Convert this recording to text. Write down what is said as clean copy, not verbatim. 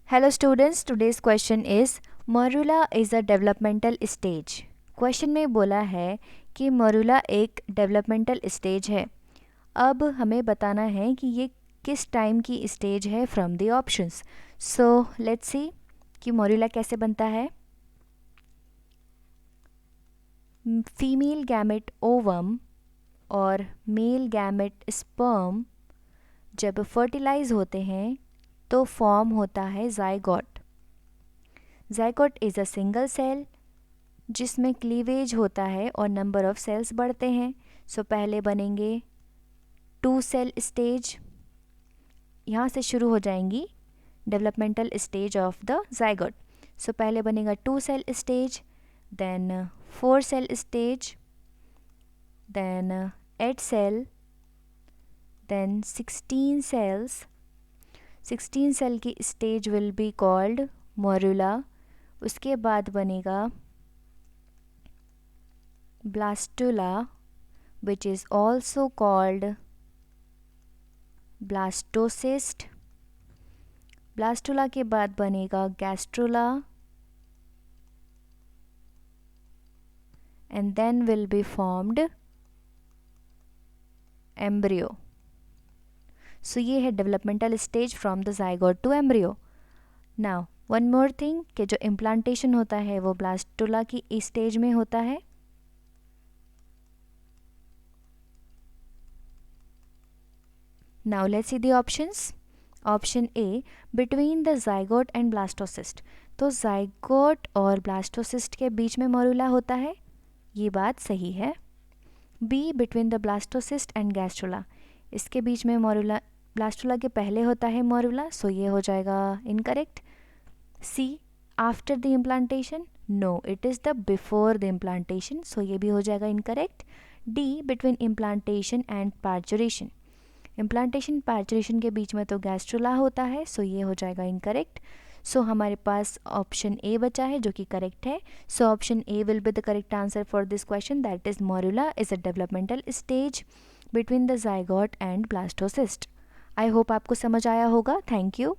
Hello students, today's question is morula is a developmental stage. Question में बोला है कि मोरूला एक डेवलपमेंटल स्टेज है। अब हमें बताना है कि ये किस टाइम की स्टेज है from the options. So let's see कि मोरूला कैसे बनता है। फीमेल गैमेट ओवम और मेल गैमेट स्पर्म जब फर्टिलाइज होते हैं तो फॉर्म होता है zygote. Zygote is a single cell जिसमें क्लीवेज होता है और नंबर ऑफ सेल्स बढ़ते हैं। सो पहले बनेंगे 2 सेल स्टेज, यहाँ से शुरू हो जाएंगी developmental stage of the zygote. So पहले बनेगा 2 cell stage, then 4 cell stage, then 8 cell, then 16 cells. 16 cell की stage will be called morula. उसके बाद बनेगा blastula which is also called blastocyst. blastula के बाद बनेगा gastrula and then will be formed embryo. So ये है developmental stage from the zygote to embryo. Now one more thing कि जो implantation होता है वो blastula की स्टेज में होता है। Now let's see the options. Option A between the zygote and blastocyst. तो zygote और blastocyst के बीच में मोरूला होता है, ये बात सही है। B between the blastocyst and gastrula. इसके बीच में मोरूला, ब्लास्टुला के पहले होता है मोरूला, सो ये हो जाएगा incorrect. C after the implantation. No, it is the before the implantation, सो ये भी हो जाएगा incorrect. D between implantation and parturition. Implantation parturition के बीच में तो गैस्ट्रुला होता है, सो ये हो जाएगा इनकरेक्ट। सो हमारे पास ऑप्शन ए बचा है जो कि करेक्ट है। So option A will be the correct answer for this question, that is morula is a developmental stage between the zygote and blastocyst. I hope आपको समझ आया होगा। Thank you.